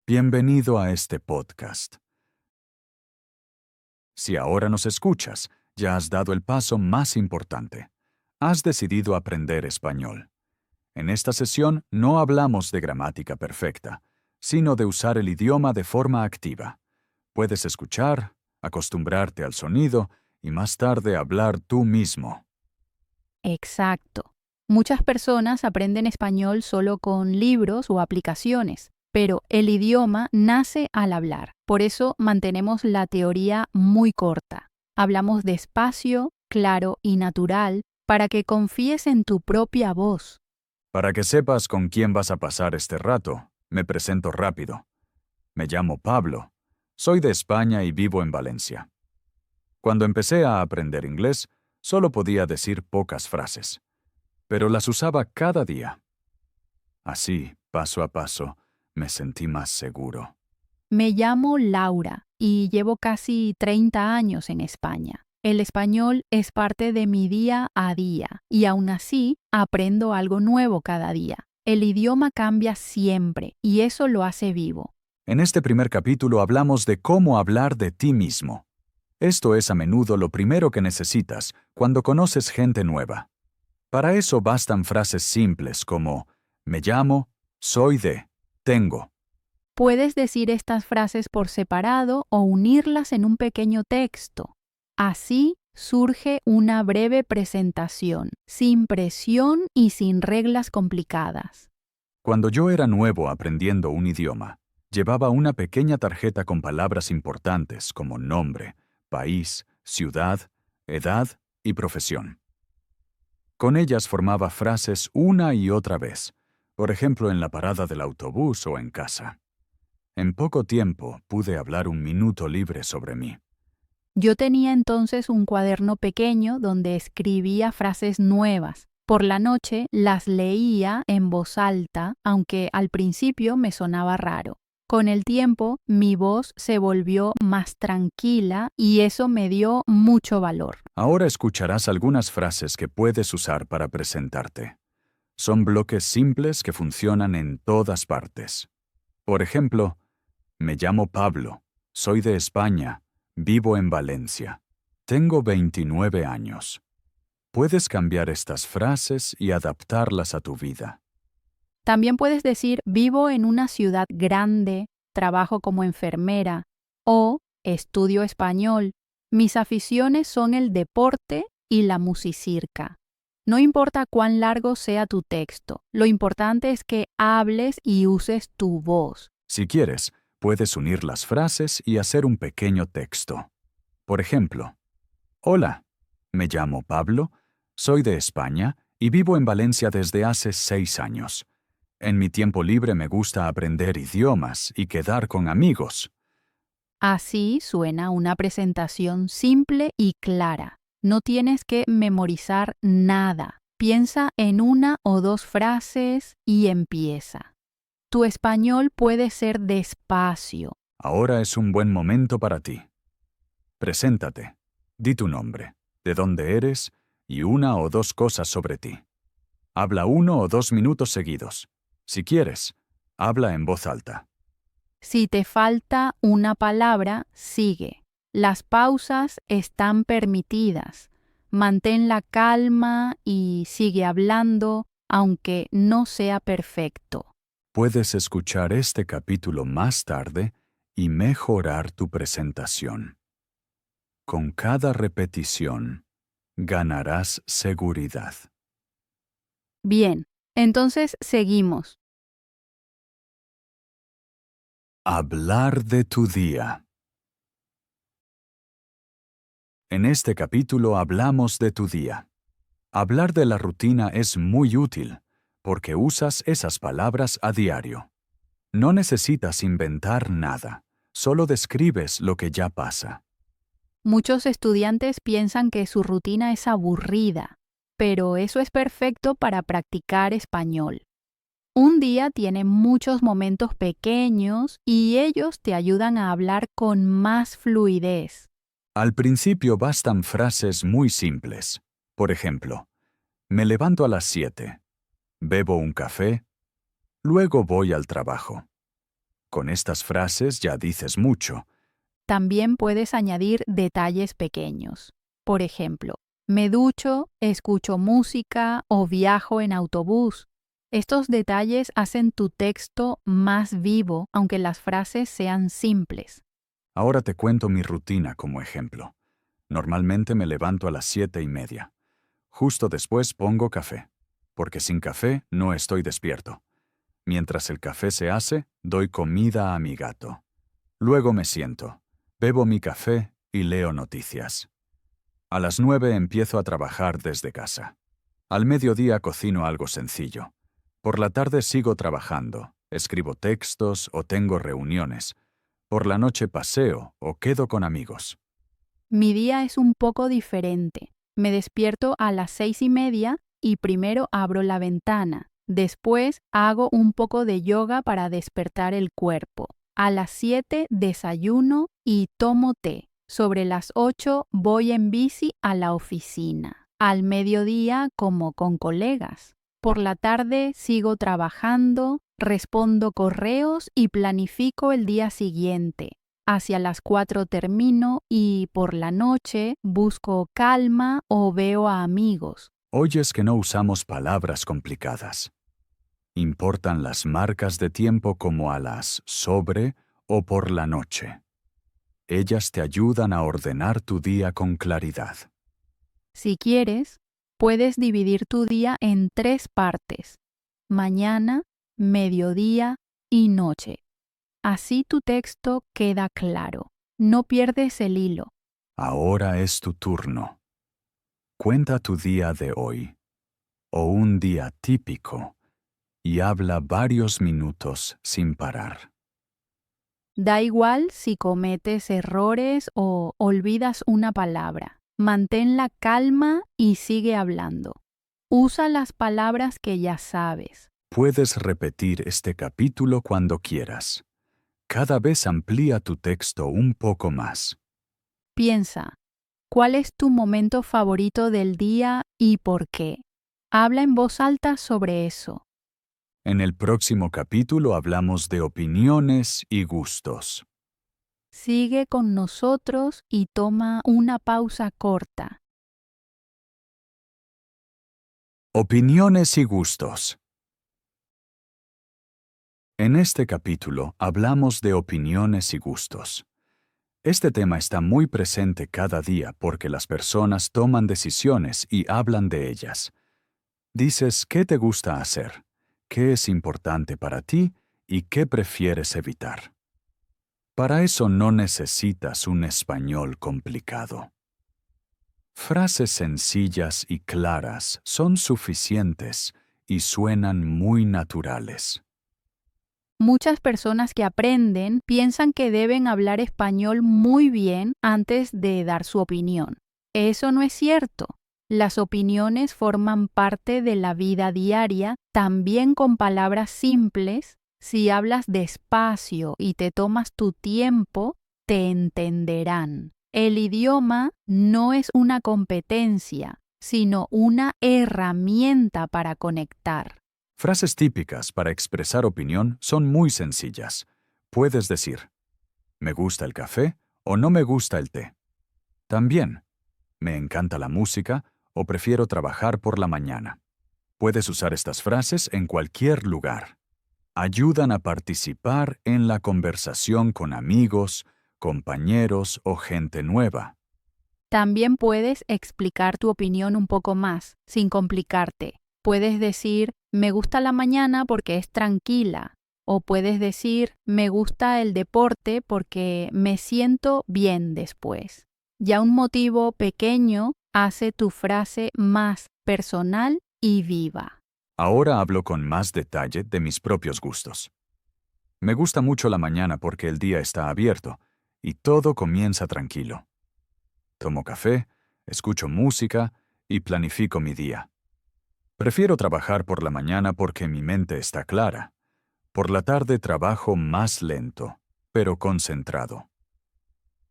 Bienvenido a este podcast. Si ahora nos escuchas, ya has dado el paso más importante. Has decidido aprender español. En esta sesión no hablamos de gramática perfecta, sino de usar el idioma de forma activa. Puedes escuchar, acostumbrarte al sonido y más tarde hablar tú mismo. Exacto. Muchas personas aprenden español solo con libros o aplicaciones, pero el idioma nace al hablar. Por eso mantenemos la teoría muy corta. Hablamos despacio, claro y natural para que confíes en tu propia voz. Para que sepas con quién vas a pasar este rato, me presento rápido. Me llamo Pablo. Soy de España y vivo en Valencia. Cuando empecé a aprender inglés, solo podía decir pocas frases, pero las usaba cada día. Así, paso a paso, me sentí más seguro. Me llamo Laura y llevo casi 30 años en España. El español es parte de mi día a día y aún así aprendo algo nuevo cada día. El idioma cambia siempre y eso lo hace vivo. En este primer capítulo hablamos de cómo hablar de ti mismo. Esto es a menudo lo primero que necesitas cuando conoces gente nueva. Para eso bastan frases simples como me llamo, soy de, tengo. Puedes decir estas frases por separado o unirlas en un pequeño texto. Así surge una breve presentación, sin presión y sin reglas complicadas. Cuando yo era nuevo aprendiendo un idioma, llevaba una pequeña tarjeta con palabras importantes como nombre, país, ciudad, edad y profesión. Con ellas formaba frases una y otra vez, por ejemplo en la parada del autobús o en casa. En poco tiempo pude hablar un minuto libre sobre mí. Yo tenía entonces un cuaderno pequeño donde escribía frases nuevas. Por la noche las leía en voz alta, aunque al principio me sonaba raro. Con el tiempo, mi voz se volvió más tranquila y eso me dio mucho valor. Ahora escucharás algunas frases que puedes usar para presentarte. Son bloques simples que funcionan en todas partes. Por ejemplo, me llamo Pablo, soy de España, vivo en Valencia. Tengo 29 años. Puedes cambiar estas frases y adaptarlas a tu vida. También puedes decir vivo en una ciudad grande, trabajo como enfermera o estudio español. Mis aficiones son el deporte y la musicirca. No importa cuán largo sea tu texto, lo importante es que hables y uses tu voz. Si quieres, puedes unir las frases y hacer un pequeño texto. Por ejemplo, hola, me llamo Pablo, soy de España y vivo en Valencia desde hace 6 años. En mi tiempo libre me gusta aprender idiomas y quedar con amigos. Así suena una presentación simple y clara. No tienes que memorizar nada. Piensa en una o dos frases y empieza. Tu español puede ser despacio. Ahora es un buen momento para ti. Preséntate, di tu nombre, de dónde eres y una o dos cosas sobre ti. Habla 1 o 2 minutos seguidos. Si quieres, habla en voz alta. Si te falta una palabra, sigue. Las pausas están permitidas. Mantén la calma y sigue hablando, aunque no sea perfecto. Puedes escuchar este capítulo más tarde y mejorar tu presentación. Con cada repetición, ganarás seguridad. Bien, entonces seguimos. Hablar de tu día. En este capítulo hablamos de tu día. Hablar de la rutina es muy útil, porque usas esas palabras a diario. No necesitas inventar nada, solo describes lo que ya pasa. Muchos estudiantes piensan que su rutina es aburrida, pero eso es perfecto para practicar español. Un día tiene muchos momentos pequeños y ellos te ayudan a hablar con más fluidez. Al principio bastan frases muy simples. Por ejemplo, me levanto a las 7, bebo un café, luego voy al trabajo. Con estas frases ya dices mucho. También puedes añadir detalles pequeños. Por ejemplo, me ducho, escucho música o viajo en autobús. Estos detalles hacen tu texto más vivo, aunque las frases sean simples. Ahora te cuento mi rutina como ejemplo. Normalmente me levanto a las 7:30. Justo después pongo café, porque sin café no estoy despierto. Mientras el café se hace, doy comida a mi gato. Luego me siento, bebo mi café y leo noticias. A las 9 empiezo a trabajar desde casa. Al mediodía cocino algo sencillo. Por la tarde sigo trabajando, escribo textos o tengo reuniones. Por la noche paseo o quedo con amigos. Mi día es un poco diferente. Me despierto a las 6:30 y primero abro la ventana. Después hago un poco de yoga para despertar el cuerpo. A las 7 desayuno y tomo té. Sobre las 8 voy en bici a la oficina. Al mediodía como con colegas. Por la tarde sigo trabajando, respondo correos y planifico el día siguiente. Hacia las 4 termino y por la noche busco calma o veo a amigos. Oyes que no usamos palabras complicadas. Importan las marcas de tiempo como a las sobre o por la noche. Ellas te ayudan a ordenar tu día con claridad. Si quieres, puedes dividir tu día en 3 partes: mañana, mediodía y noche. Así tu texto queda claro. No pierdes el hilo. Ahora es tu turno. Cuenta tu día de hoy, o un día típico, y habla varios minutos sin parar. Da igual si cometes errores o olvidas una palabra. Mantén la calma y sigue hablando. Usa las palabras que ya sabes. Puedes repetir este capítulo cuando quieras. Cada vez amplía tu texto un poco más. Piensa, ¿cuál es tu momento favorito del día y por qué? Habla en voz alta sobre eso. En el próximo capítulo hablamos de opiniones y gustos. Sigue con nosotros y toma una pausa corta. Opiniones y gustos. En este capítulo hablamos de opiniones y gustos. Este tema está muy presente cada día porque las personas toman decisiones y hablan de ellas. Dices qué te gusta hacer, qué es importante para ti y qué prefieres evitar. Para eso no necesitas un español complicado. Frases sencillas y claras son suficientes y suenan muy naturales. Muchas personas que aprenden piensan que deben hablar español muy bien antes de dar su opinión. Eso no es cierto. Las opiniones forman parte de la vida diaria, también con palabras simples. Si hablas despacio y te tomas tu tiempo, te entenderán. El idioma no es una competencia, sino una herramienta para conectar. Frases típicas para expresar opinión son muy sencillas. Puedes decir, me gusta el café o no me gusta el té. También, me encanta la música o prefiero trabajar por la mañana. Puedes usar estas frases en cualquier lugar. Ayudan a participar en la conversación con amigos, compañeros o gente nueva. También puedes explicar tu opinión un poco más, sin complicarte. Puedes decir, me gusta la mañana porque es tranquila. O puedes decir, me gusta el deporte porque me siento bien después. Ya un motivo pequeño hace tu frase más personal y viva. Ahora hablo con más detalle de mis propios gustos. Me gusta mucho la mañana porque el día está abierto y todo comienza tranquilo. Tomo café, escucho música y planifico mi día. Prefiero trabajar por la mañana porque mi mente está clara. Por la tarde trabajo más lento, pero concentrado.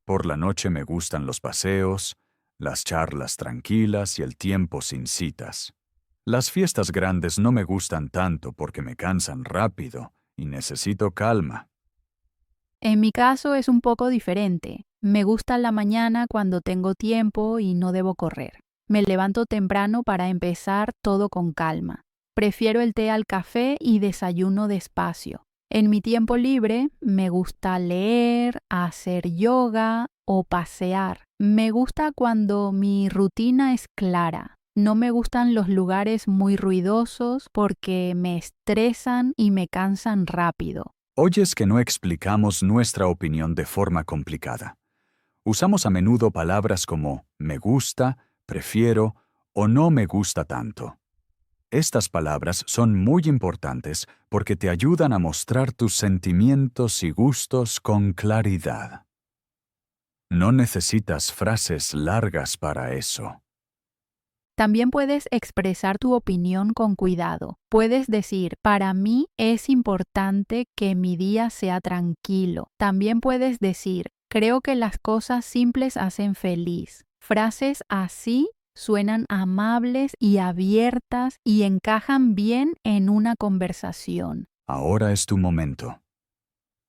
Por la noche me gustan los paseos, las charlas tranquilas y el tiempo sin citas. Las fiestas grandes no me gustan tanto porque me cansan rápido y necesito calma. En mi caso es un poco diferente. Me gusta la mañana cuando tengo tiempo y no debo correr. Me levanto temprano para empezar todo con calma. Prefiero el té al café y desayuno despacio. En mi tiempo libre me gusta leer, hacer yoga o pasear. Me gusta cuando mi rutina es clara. No me gustan los lugares muy ruidosos porque me estresan y me cansan rápido. Oyes que no explicamos nuestra opinión de forma complicada. Usamos a menudo palabras como me gusta, prefiero o no me gusta tanto. Estas palabras son muy importantes porque te ayudan a mostrar tus sentimientos y gustos con claridad. No necesitas frases largas para eso. También puedes expresar tu opinión con cuidado. Puedes decir, para mí es importante que mi día sea tranquilo. También puedes decir, creo que las cosas simples hacen feliz. Frases así suenan amables y abiertas y encajan bien en una conversación. Ahora es tu momento.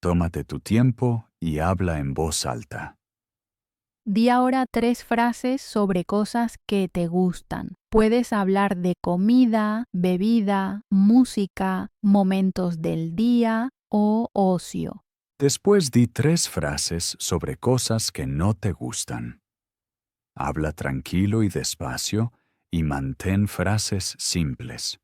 Tómate tu tiempo y habla en voz alta. Di ahora 3 frases sobre cosas que te gustan. Puedes hablar de comida, bebida, música, momentos del día o ocio. Después di 3 frases sobre cosas que no te gustan. Habla tranquilo y despacio y mantén frases simples.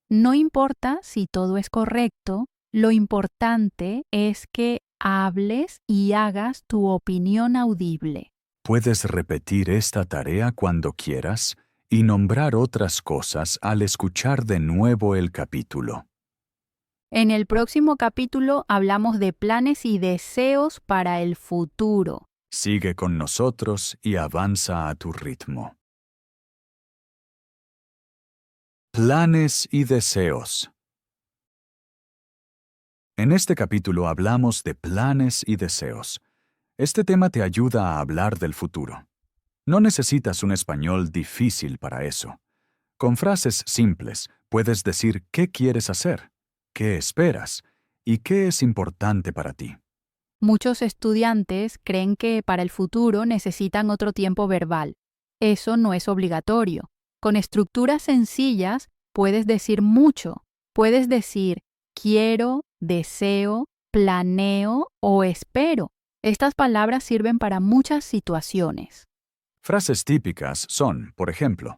No importa si todo es correcto, lo importante es que hables y hagas tu opinión audible. Puedes repetir esta tarea cuando quieras y nombrar otras cosas al escuchar de nuevo el capítulo. En el próximo capítulo hablamos de planes y deseos para el futuro. Sigue con nosotros y avanza a tu ritmo. Planes y deseos. En este capítulo hablamos de planes y deseos. Este tema te ayuda a hablar del futuro. No necesitas un español difícil para eso. Con frases simples puedes decir qué quieres hacer, qué esperas y qué es importante para ti. Muchos estudiantes creen que para el futuro necesitan otro tiempo verbal. Eso no es obligatorio. Con estructuras sencillas puedes decir mucho. Puedes decir quiero, deseo, planeo o espero. Estas palabras sirven para muchas situaciones. Frases típicas son, por ejemplo,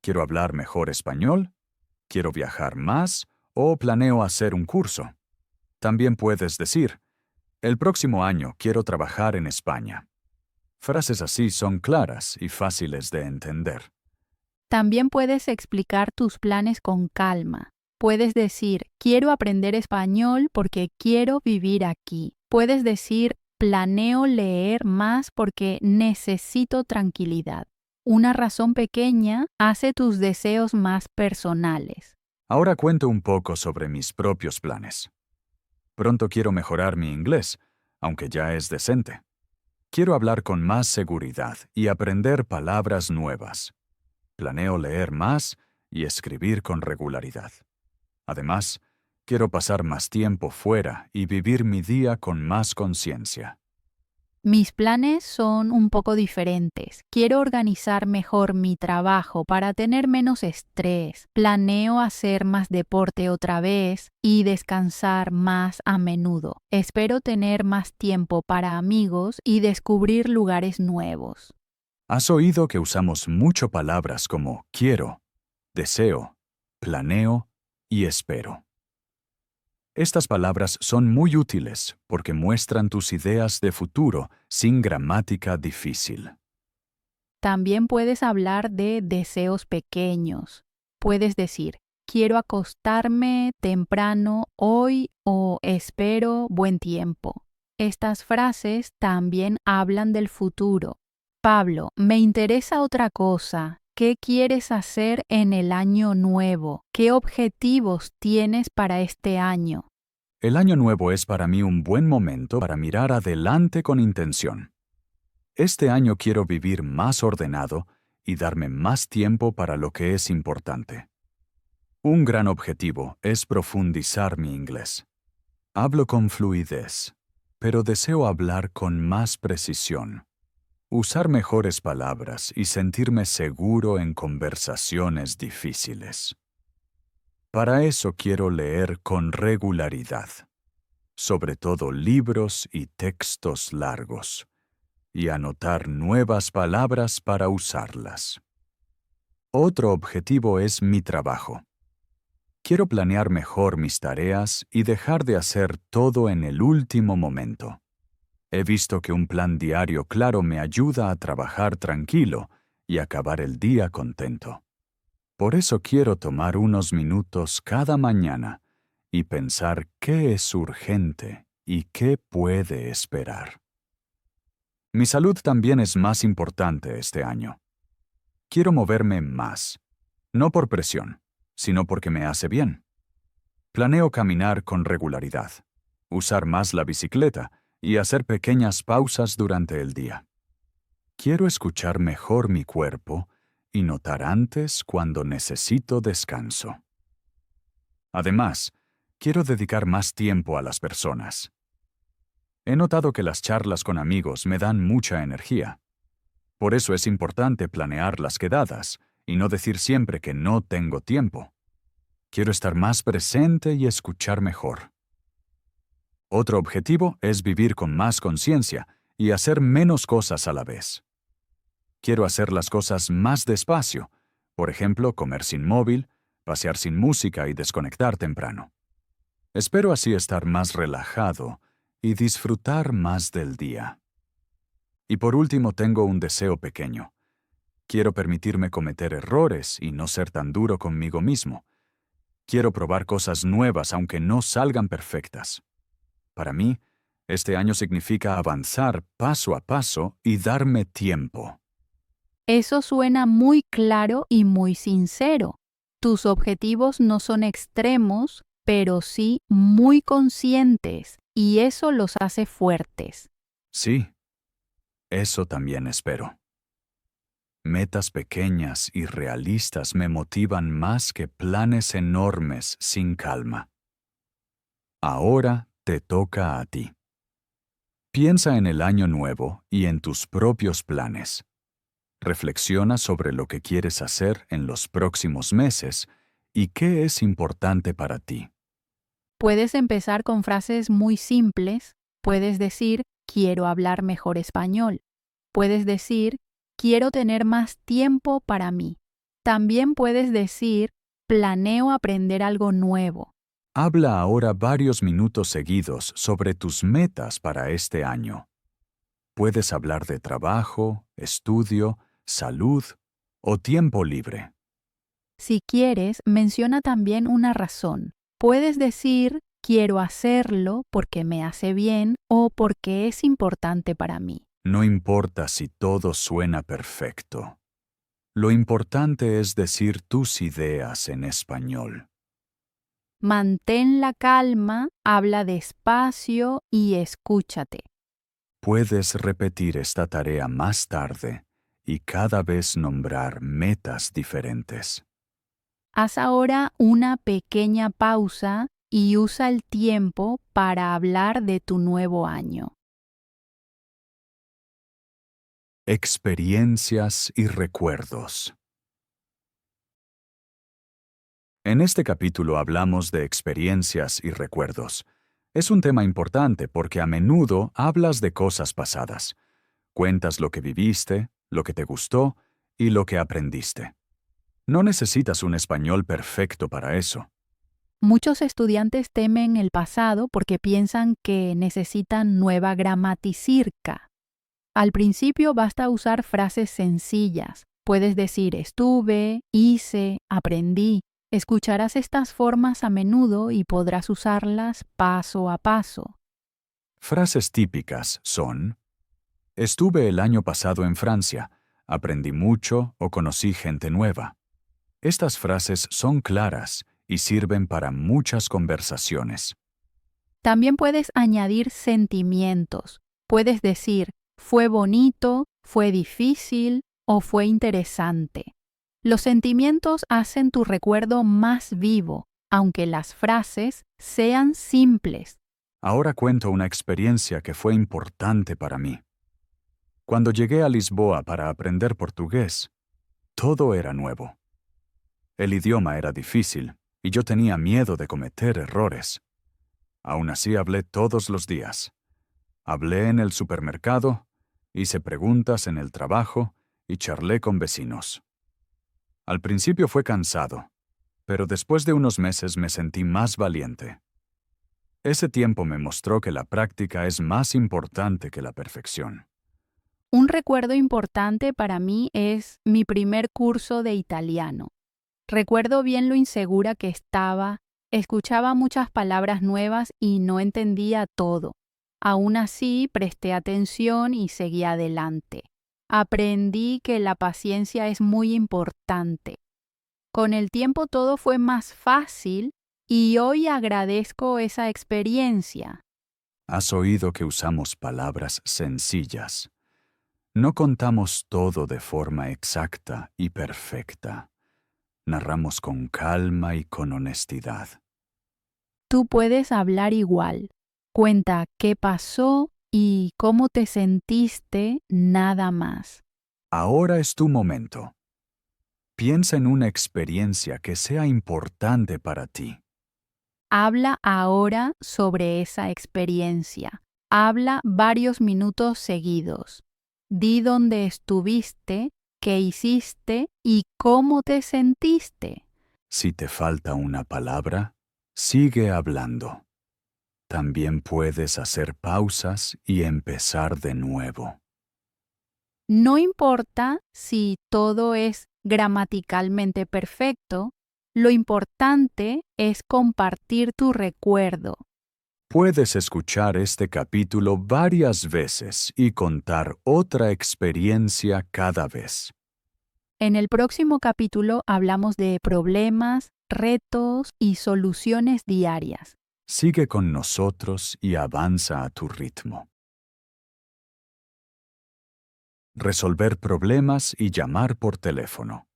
quiero hablar mejor español, quiero viajar más o planeo hacer un curso. También puedes decir, el próximo año quiero trabajar en España. Frases así son claras y fáciles de entender. También puedes explicar tus planes con calma. Puedes decir, quiero aprender español porque quiero vivir aquí. Puedes decir, planeo leer más porque necesito tranquilidad. Una razón pequeña hace tus deseos más personales. Ahora cuento un poco sobre mis propios planes. Pronto quiero mejorar mi inglés, aunque ya es decente. Quiero hablar con más seguridad y aprender palabras nuevas. Planeo leer más y escribir con regularidad. Además, quiero pasar más tiempo fuera y vivir mi día con más conciencia. Mis planes son un poco diferentes. Quiero organizar mejor mi trabajo para tener menos estrés. Planeo hacer más deporte otra vez y descansar más a menudo. Espero tener más tiempo para amigos y descubrir lugares nuevos. Has oído que usamos mucho palabras como quiero, deseo, planeo y espero. Estas palabras son muy útiles porque muestran tus ideas de futuro sin gramática difícil. También puedes hablar de deseos pequeños. Puedes decir, quiero acostarme temprano hoy o espero buen tiempo. Estas frases también hablan del futuro. Pablo, me interesa otra cosa. ¿Qué quieres hacer en el año nuevo? ¿Qué objetivos tienes para este año? El año nuevo es para mí un buen momento para mirar adelante con intención. Este año quiero vivir más ordenado y darme más tiempo para lo que es importante. Un gran objetivo es profundizar mi inglés. Hablo con fluidez. pero deseo hablar con más precisión, usar mejores palabras y sentirme seguro en conversaciones difíciles. Para eso quiero leer con regularidad, sobre todo libros y textos largos, y anotar nuevas palabras para usarlas. Otro objetivo es mi trabajo. Quiero planear mejor mis tareas y dejar de hacer todo en el último momento. He visto que un plan diario claro me ayuda a trabajar tranquilo y acabar el día contento. Por eso quiero tomar unos minutos cada mañana y pensar qué es urgente y qué puede esperar. Mi salud también es más importante este año. Quiero moverme más, no por presión, sino porque me hace bien. Planeo caminar con regularidad, usar más la bicicleta y hacer pequeñas pausas durante el día. Quiero escuchar mejor mi cuerpo y notar antes cuando necesito descanso. Además, quiero dedicar más tiempo a las personas. He notado que las charlas con amigos me dan mucha energía. Por eso es importante planear las quedadas y no decir siempre que no tengo tiempo. Quiero estar más presente y escuchar mejor. Otro objetivo es vivir con más conciencia y hacer menos cosas a la vez. Quiero hacer las cosas más despacio, por ejemplo, comer sin móvil, pasear sin música y desconectar temprano. Espero así estar más relajado y disfrutar más del día. Y por último tengo un deseo pequeño. Quiero permitirme cometer errores y no ser tan duro conmigo mismo. Quiero probar cosas nuevas aunque no salgan perfectas. Para mí, este año significa avanzar paso a paso y darme tiempo. Eso suena muy claro y muy sincero. Tus objetivos no son extremos, pero sí muy conscientes, y eso los hace fuertes. Sí, eso también espero. Metas pequeñas y realistas me motivan más que planes enormes sin calma. Ahora te toca a ti. Piensa en el año nuevo y en tus propios planes. Reflexiona sobre lo que quieres hacer en los próximos meses y qué es importante para ti. Puedes empezar con frases muy simples. Puedes decir, quiero hablar mejor español. Puedes decir, quiero tener más tiempo para mí. También puedes decir, planeo aprender algo nuevo. Habla ahora varios minutos seguidos sobre tus metas para este año. Puedes hablar de trabajo, estudio, salud o tiempo libre. Si quieres, menciona también una razón. Puedes decir, quiero hacerlo porque me hace bien o porque es importante para mí. No importa si todo suena perfecto. Lo importante es decir tus ideas en español. Mantén la calma, habla despacio y escúchate. Puedes repetir esta tarea más tarde y cada vez nombrar metas diferentes. Haz ahora una pequeña pausa y usa el tiempo para hablar de tu nuevo año. Experiencias y recuerdos. En este capítulo hablamos de experiencias y recuerdos. Es un tema importante porque a menudo hablas de cosas pasadas. Cuentas lo que viviste, lo que te gustó y lo que aprendiste. No necesitas un español perfecto para eso. Muchos estudiantes temen el pasado porque piensan que necesitan nueva gramaticirca. Al principio basta usar frases sencillas. Puedes decir estuve, hice, aprendí. Escucharás estas formas a menudo y podrás usarlas paso a paso. Frases típicas son: estuve el año pasado en Francia, aprendí mucho o conocí gente nueva. Estas frases son claras y sirven para muchas conversaciones. También puedes añadir sentimientos. Puedes decir fue bonito, fue difícil o fue interesante. Los sentimientos hacen tu recuerdo más vivo, aunque las frases sean simples. Ahora cuento una experiencia que fue importante para mí. Cuando llegué a Lisboa para aprender portugués, todo era nuevo. El idioma era difícil y yo tenía miedo de cometer errores. Aún así hablé todos los días. Hablé en el supermercado, hice preguntas en el trabajo y charlé con vecinos. Al principio fue cansado, pero después de unos meses me sentí más valiente. Ese tiempo me mostró que la práctica es más importante que la perfección. Un recuerdo importante para mí es mi primer curso de italiano. Recuerdo bien lo insegura que estaba, escuchaba muchas palabras nuevas y no entendía todo. Aún así, presté atención y seguí adelante. Aprendí que la paciencia es muy importante. Con el tiempo todo fue más fácil y hoy agradezco esa experiencia. Has oído que usamos palabras sencillas. No contamos todo de forma exacta y perfecta. Narramos con calma y con honestidad. Tú puedes hablar igual. Cuenta qué pasó y cómo te sentiste, nada más. Ahora es tu momento. Piensa en una experiencia que sea importante para ti. Habla ahora sobre esa experiencia. Habla varios minutos seguidos. Di dónde estuviste, qué hiciste y cómo te sentiste. Si te falta una palabra, sigue hablando. También puedes hacer pausas y empezar de nuevo. No importa si todo es gramaticalmente perfecto, lo importante es compartir tu recuerdo. Puedes escuchar este capítulo varias veces y contar otra experiencia cada vez. En el próximo capítulo hablamos de problemas, retos y soluciones diarias. Sigue con nosotros y avanza a tu ritmo. Resolver problemas y llamar por teléfono.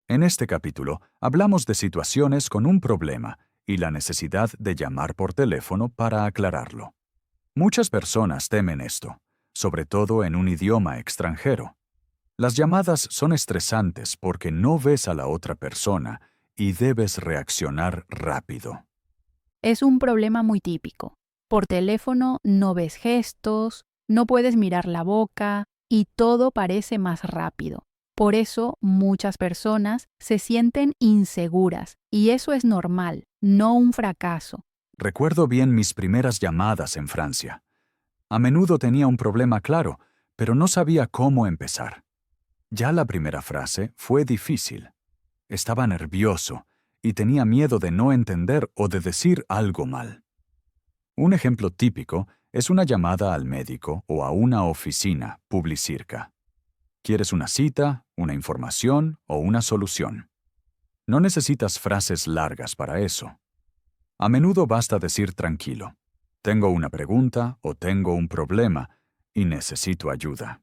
En este capítulo hablamos de situaciones con un problema y la necesidad de llamar por teléfono para aclararlo. Muchas personas temen esto, sobre todo en un idioma extranjero. Las llamadas son estresantes porque no ves a la otra persona y debes reaccionar rápido. Es un problema muy típico. Por teléfono no ves gestos, no puedes mirar la boca y todo parece más rápido. Por eso muchas personas se sienten inseguras y eso es normal, no un fracaso. Recuerdo bien mis primeras llamadas en Francia. A menudo tenía un problema claro, pero no sabía cómo empezar. Ya la primera frase fue difícil. Estaba nervioso y tenía miedo de no entender o de decir algo mal. Un ejemplo típico es una llamada al médico o a una oficina Publicirca. ¿Quieres una cita, una información o una solución? No necesitas frases largas para eso. A menudo basta decir tranquilo, tengo una pregunta o tengo un problema y necesito ayuda.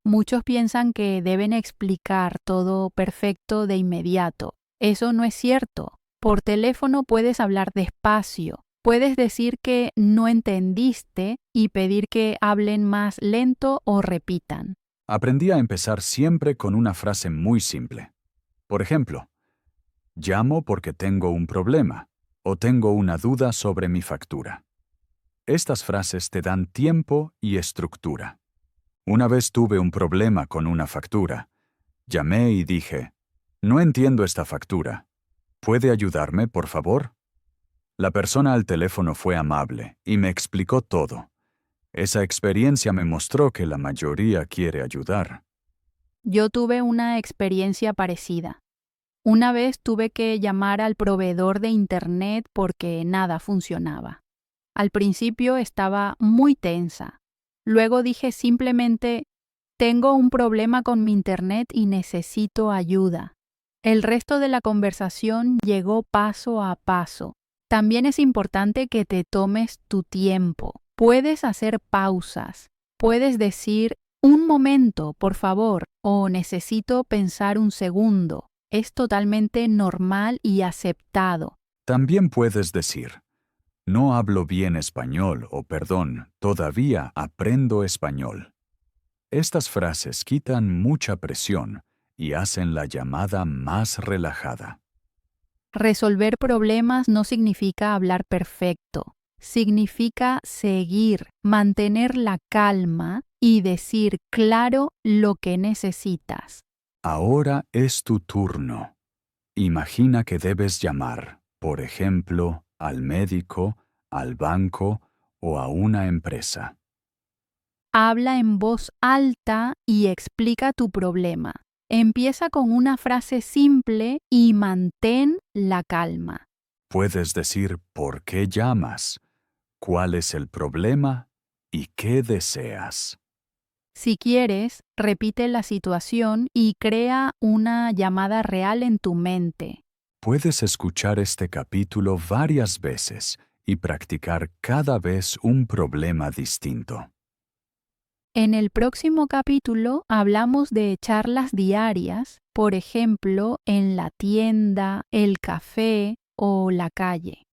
Muchos piensan que deben explicar todo perfecto de inmediato. Eso no es cierto. Por teléfono puedes hablar despacio. Puedes decir que no entendiste y pedir que hablen más lento o repitan. Aprendí a empezar siempre con una frase muy simple. Por ejemplo, llamo porque tengo un problema o tengo una duda sobre mi factura. Estas frases te dan tiempo y estructura. Una vez tuve un problema con una factura. Llamé y dije, no entiendo esta factura. ¿Puede ayudarme, por favor? La persona al teléfono fue amable y me explicó todo. Esa experiencia me mostró que la mayoría quiere ayudar. Yo tuve una experiencia parecida. Una vez tuve que llamar al proveedor de internet porque nada funcionaba. Al principio estaba muy tensa. Luego dije simplemente, tengo un problema con mi internet y necesito ayuda. El resto de la conversación llegó paso a paso. También es importante que te tomes tu tiempo. Puedes hacer pausas. Puedes decir, un momento, por favor, o necesito pensar un segundo. Es totalmente normal y aceptado. También puedes decir, no hablo bien español o perdón, todavía aprendo español. Estas frases quitan mucha presión y hacen la llamada más relajada. Resolver problemas no significa hablar perfecto. Significa seguir, mantener la calma y decir claro lo que necesitas. Ahora es tu turno. Imagina que debes llamar, por ejemplo, al médico, al banco o a una empresa. Habla en voz alta y explica tu problema. Empieza con una frase simple y mantén la calma. Puedes decir por qué llamas, cuál es el problema y qué deseas. Si quieres, repite la situación y crea una llamada real en tu mente. Puedes escuchar este capítulo varias veces y practicar cada vez un problema distinto. En el próximo capítulo hablamos de charlas diarias, por ejemplo, en la tienda, el café o la calle.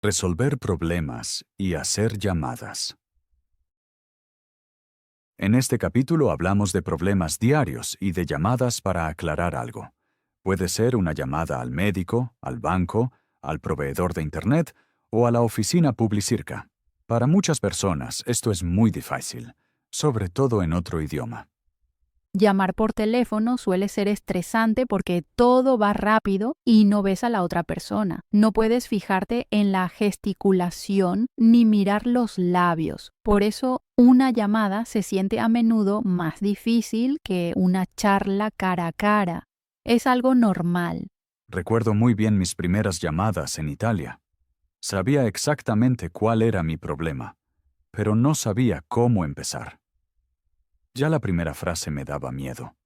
Resolver problemas y hacer llamadas. En este capítulo hablamos de problemas diarios y de llamadas para aclarar algo. Puede ser una llamada al médico, al banco, al proveedor de Internet o a la oficina Publicirca. Para muchas personas esto es muy difícil, sobre todo en otro idioma. Llamar por teléfono suele ser estresante porque todo va rápido y no ves a la otra persona. No puedes fijarte en la gesticulación ni mirar los labios. Por eso, una llamada se siente a menudo más difícil que una charla cara a cara. Es algo normal. Recuerdo muy bien mis primeras llamadas en Italia. Sabía exactamente cuál era mi problema, pero no sabía cómo empezar. Ya la primera frase me daba miedo.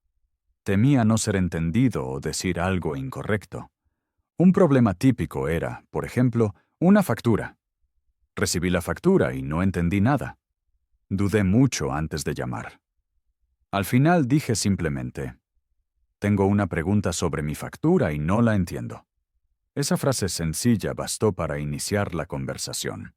Temía no ser entendido o decir algo incorrecto. Un problema típico era, por ejemplo, una factura. Recibí la factura y no entendí nada. Dudé mucho antes de llamar. Al final dije simplemente, tengo una pregunta sobre mi factura y no la entiendo. Esa frase sencilla bastó para iniciar la conversación.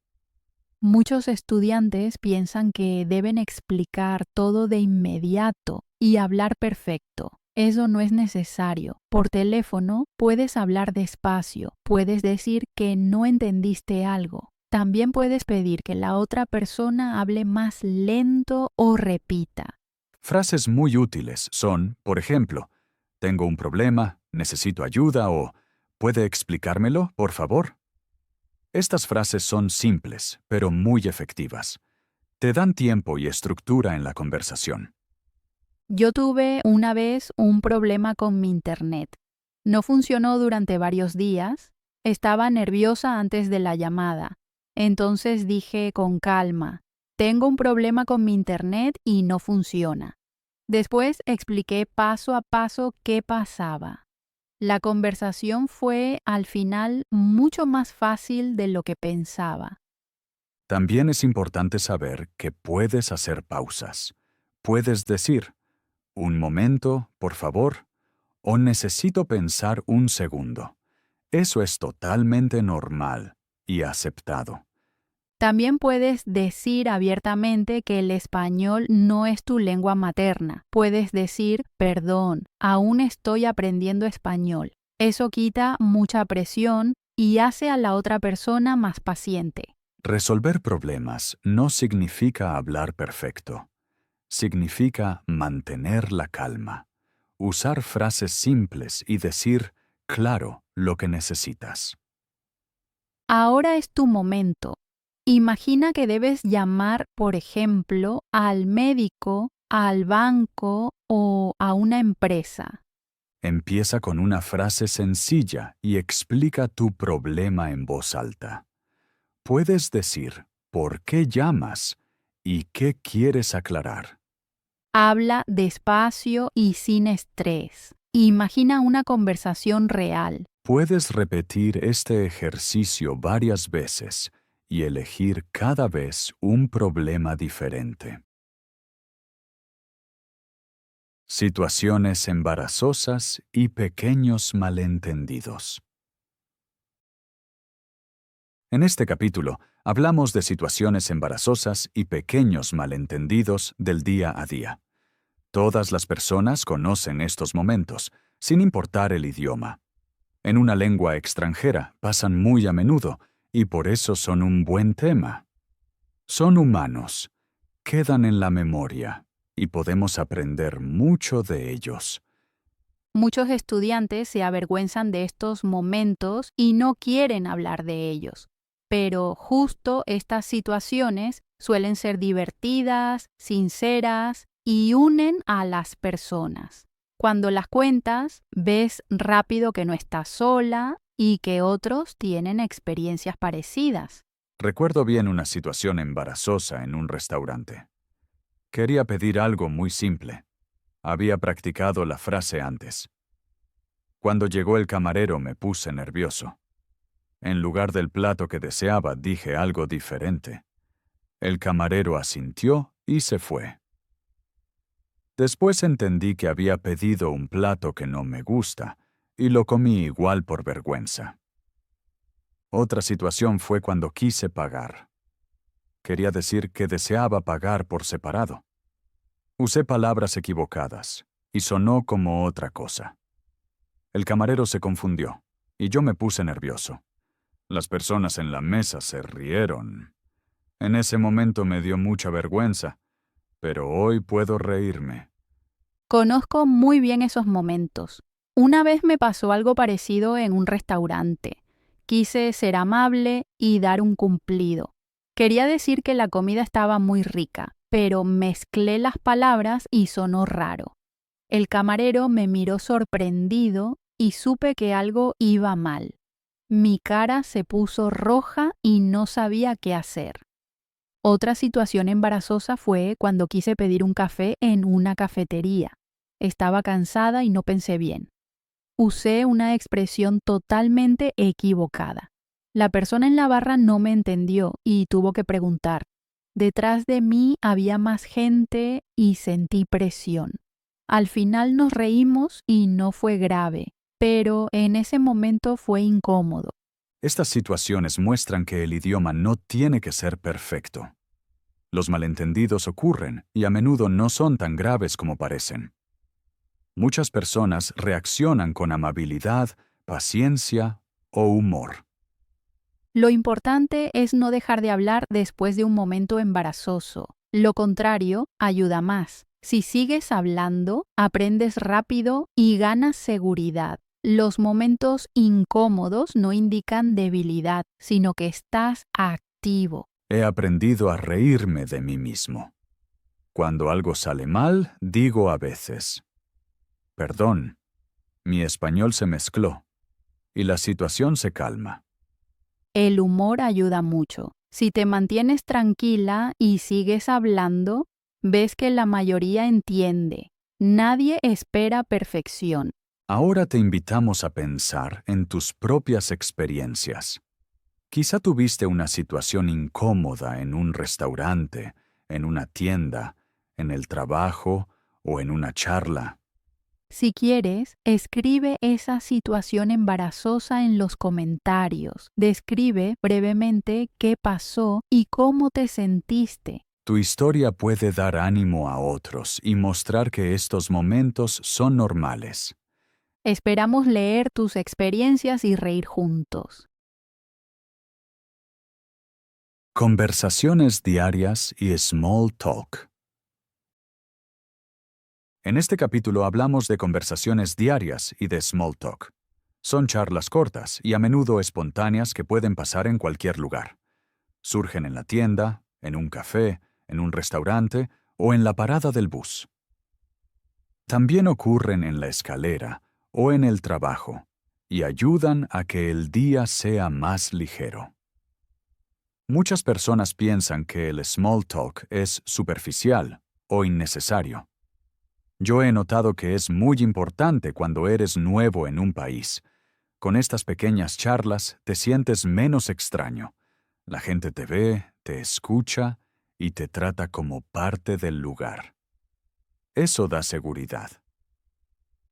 Muchos estudiantes piensan que deben explicar todo de inmediato y hablar perfecto. Eso no es necesario. Por teléfono puedes hablar despacio, puedes decir que no entendiste algo. También puedes pedir que la otra persona hable más lento o repita. Frases muy útiles son, por ejemplo, tengo un problema, necesito ayuda o ¿puede explicármelo, por favor? Estas frases son simples, pero muy efectivas. Te dan tiempo y estructura en la conversación. Yo tuve una vez un problema con mi internet. No funcionó durante varios días. Estaba nerviosa antes de la llamada. Entonces dije con calma, tengo un problema con mi internet y no funciona. Después expliqué paso a paso qué pasaba. La conversación fue al final mucho más fácil de lo que pensaba. También es importante saber que puedes hacer pausas. Puedes decir, un momento, por favor, o necesito pensar un segundo. Eso es totalmente normal y aceptado. También puedes decir abiertamente que el español no es tu lengua materna. Puedes decir, perdón, aún estoy aprendiendo español. Eso quita mucha presión y hace a la otra persona más paciente. Resolver problemas no significa hablar perfecto. Significa mantener la calma, usar frases simples y decir, claro, lo que necesitas. Ahora es tu momento. Imagina que debes llamar, por ejemplo, al médico, al banco o a una empresa. Empieza con una frase sencilla y explica tu problema en voz alta. Puedes decir por qué llamas y qué quieres aclarar. Habla despacio y sin estrés. Imagina una conversación real. Puedes repetir este ejercicio varias veces y elegir cada vez un problema diferente. Situaciones embarazosas y pequeños malentendidos. En este capítulo, hablamos de situaciones embarazosas y pequeños malentendidos del día a día. Todas las personas conocen estos momentos, sin importar el idioma. En una lengua extranjera pasan muy a menudo, y por eso son un buen tema. Son humanos, quedan en la memoria, y podemos aprender mucho de ellos. Muchos estudiantes se avergüenzan de estos momentos y no quieren hablar de ellos. Pero justo estas situaciones suelen ser divertidas, sinceras y unen a las personas. Cuando las cuentas, ves rápido que no estás sola y que otros tienen experiencias parecidas. Recuerdo bien una situación embarazosa en un restaurante. Quería pedir algo muy simple. Había practicado la frase antes. Cuando llegó el camarero me puse nervioso. En lugar del plato que deseaba, dije algo diferente. El camarero asintió y se fue. Después entendí que había pedido un plato que no me gusta, y lo comí igual por vergüenza. Otra situación fue cuando quise pagar. Quería decir que deseaba pagar por separado. Usé palabras equivocadas, y sonó como otra cosa. El camarero se confundió, y yo me puse nervioso. Las personas en la mesa se rieron. En ese momento me dio mucha vergüenza, pero hoy puedo reírme. Conozco muy bien esos momentos. Una vez me pasó algo parecido en un restaurante. Quise ser amable y dar un cumplido. Quería decir que la comida estaba muy rica, pero mezclé las palabras y sonó raro. El camarero me miró sorprendido y supe que algo iba mal. Mi cara se puso roja y no sabía qué hacer. Otra situación embarazosa fue cuando quise pedir un café en una cafetería. Estaba cansada y no pensé bien. Usé una expresión totalmente equivocada. La persona en la barra no me entendió y tuvo que preguntar. Detrás de mí había más gente y sentí presión. Al final nos reímos y no fue grave, pero en ese momento fue incómodo. Estas situaciones muestran que el idioma no tiene que ser perfecto. Los malentendidos ocurren y a menudo no son tan graves como parecen. Muchas personas reaccionan con amabilidad, paciencia o humor. Lo importante es no dejar de hablar después de un momento embarazoso. Lo contrario ayuda más. Si sigues hablando, aprendes rápido y ganas seguridad. Los momentos incómodos no indican debilidad, sino que estás activo. He aprendido a reírme de mí mismo. Cuando algo sale mal, digo a veces, perdón, mi español se mezcló, y la situación se calma. El humor ayuda mucho. Si te mantienes tranquila y sigues hablando, ves que la mayoría entiende. Nadie espera perfección. Ahora te invitamos a pensar en tus propias experiencias. Quizá tuviste una situación incómoda en un restaurante, en una tienda, en el trabajo o en una charla. Si quieres, escribe esa situación embarazosa en los comentarios. Describe brevemente qué pasó y cómo te sentiste. Tu historia puede dar ánimo a otros y mostrar que estos momentos son normales. Esperamos leer tus experiencias y reír juntos. Conversaciones diarias y small talk. En este capítulo hablamos de conversaciones diarias y de small talk. Son charlas cortas y a menudo espontáneas que pueden pasar en cualquier lugar. Surgen en la tienda, en un café, en un restaurante o en la parada del bus. También ocurren en la escalera o en el trabajo y ayudan a que el día sea más ligero. Muchas personas piensan que el small talk es superficial o innecesario. Yo he notado que es muy importante cuando eres nuevo en un país. Con estas pequeñas charlas te sientes menos extraño. La gente te ve, te escucha y te trata como parte del lugar. Eso da seguridad.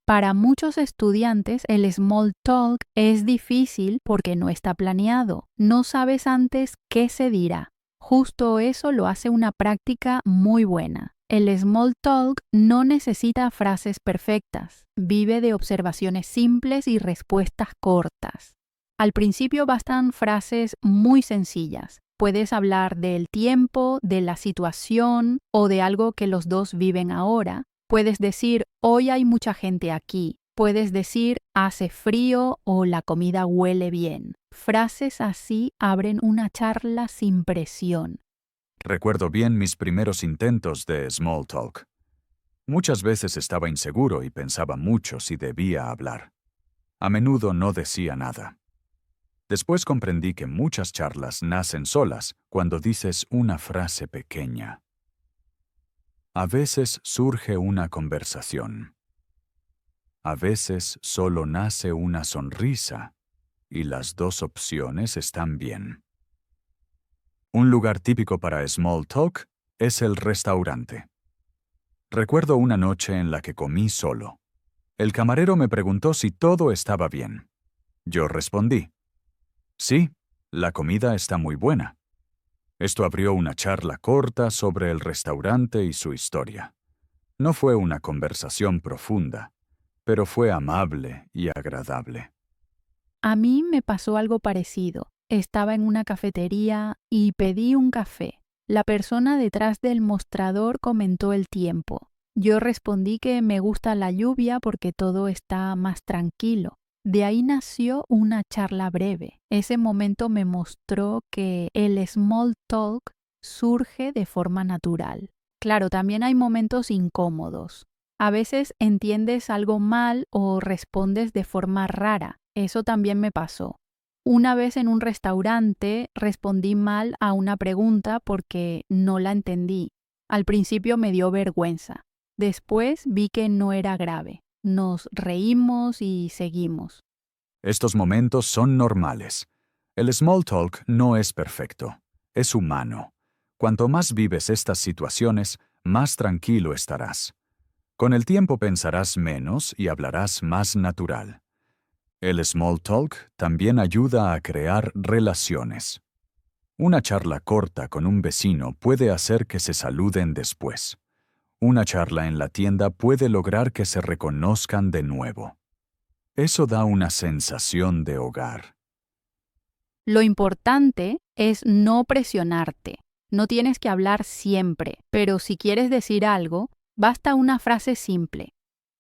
Para muchos estudiantes, el small talk es difícil porque no está planeado. No sabes antes qué se dirá. Justo eso lo hace una práctica muy buena. El small talk no necesita frases perfectas. Vive de observaciones simples y respuestas cortas. Al principio bastan frases muy sencillas. Puedes hablar del tiempo, de la situación o de algo que los dos viven ahora. Puedes decir, hoy hay mucha gente aquí. Puedes decir, hace frío o la comida huele bien. Frases así abren una charla sin presión. Recuerdo bien mis primeros intentos de small talk. Muchas veces estaba inseguro y pensaba mucho si debía hablar. A menudo no decía nada. Después comprendí que muchas charlas nacen solas cuando dices una frase pequeña. A veces surge una conversación. A veces solo nace una sonrisa, y las dos opciones están bien. Un lugar típico para small talk es el restaurante. Recuerdo una noche en la que comí solo. El camarero me preguntó si todo estaba bien. Yo respondí, sí, la comida está muy buena. Esto abrió una charla corta sobre el restaurante y su historia. No fue una conversación profunda, pero fue amable y agradable. A mí me pasó algo parecido. Estaba en una cafetería y pedí un café. La persona detrás del mostrador comentó el tiempo. Yo respondí que me gusta la lluvia porque todo está más tranquilo. De ahí nació una charla breve. Ese momento me mostró que el small talk surge de forma natural. Claro, también hay momentos incómodos. A veces entiendes algo mal o respondes de forma rara. Eso también me pasó. Una vez en un restaurante respondí mal a una pregunta porque no la entendí. Al principio me dio vergüenza. Después vi que no era grave. Nos reímos y seguimos. Estos momentos son normales. El small talk no es perfecto, es humano. Cuanto más vives estas situaciones, más tranquilo estarás. Con el tiempo pensarás menos y hablarás más natural. El small talk también ayuda a crear relaciones. Una charla corta con un vecino puede hacer que se saluden después. Una charla en la tienda puede lograr que se reconozcan de nuevo. Eso da una sensación de hogar. Lo importante es no presionarte. No tienes que hablar siempre, pero si quieres decir algo, basta una frase simple.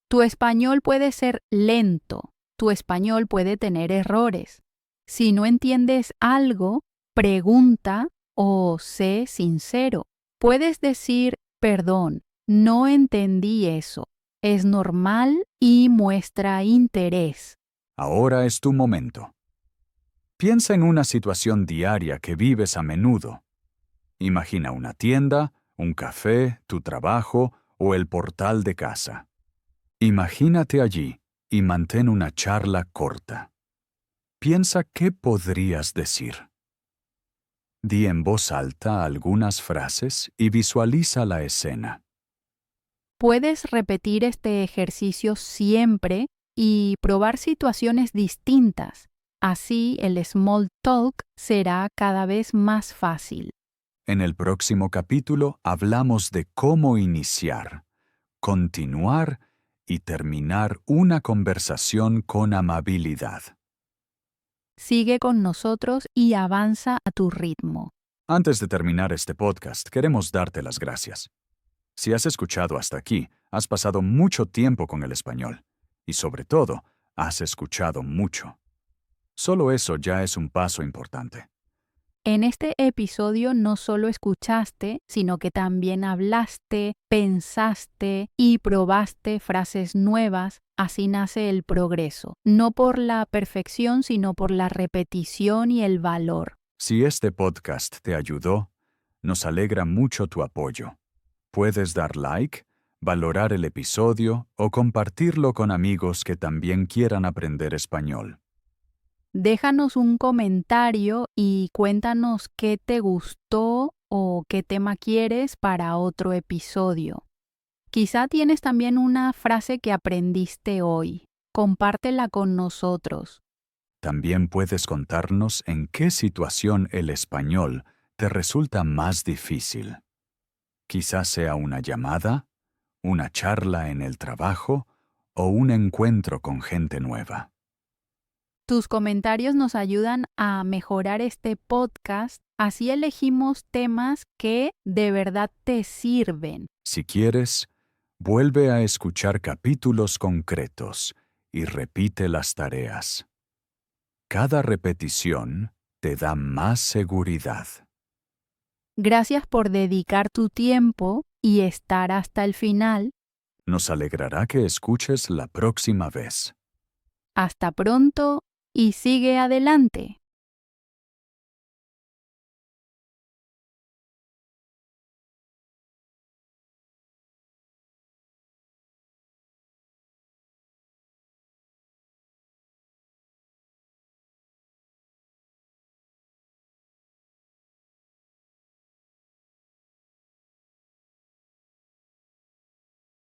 Tu español puede ser lento, tu español puede tener errores. Si no entiendes algo, pregunta o sé sincero. Puedes decir, perdón, no entendí eso. Es normal y muestra interés. Ahora es tu momento. Piensa en una situación diaria que vives a menudo. Imagina una tienda, un café, tu trabajo o el portal de casa. Imagínate allí y mantén una charla corta. Piensa qué podrías decir. Di en voz alta algunas frases y visualiza la escena. Puedes repetir este ejercicio siempre y probar situaciones distintas. Así el small talk será cada vez más fácil. En el próximo capítulo hablamos de cómo iniciar, continuar y terminar una conversación con amabilidad. Sigue con nosotros y avanza a tu ritmo. Antes de terminar este podcast, queremos darte las gracias. Si has escuchado hasta aquí, has pasado mucho tiempo con el español y, sobre todo, has escuchado mucho. Solo eso ya es un paso importante. En este episodio no solo escuchaste, sino que también hablaste, pensaste y probaste frases nuevas. Así nace el progreso, no por la perfección, sino por la repetición y el valor. Si este podcast te ayudó, nos alegra mucho tu apoyo. Puedes dar like, valorar el episodio o compartirlo con amigos que también quieran aprender español. Déjanos un comentario y cuéntanos qué te gustó o qué tema quieres para otro episodio. Quizá tienes también una frase que aprendiste hoy. Compártela con nosotros. También puedes contarnos en qué situación el español te resulta más difícil. Quizás sea una llamada, una charla en el trabajo o un encuentro con gente nueva. Tus comentarios nos ayudan a mejorar este podcast, así elegimos temas que de verdad te sirven. Si quieres, vuelve a escuchar capítulos concretos y repite las tareas. Cada repetición te da más seguridad. Gracias por dedicar tu tiempo y estar hasta el final. Nos alegrará que escuches la próxima vez. Hasta pronto y sigue adelante.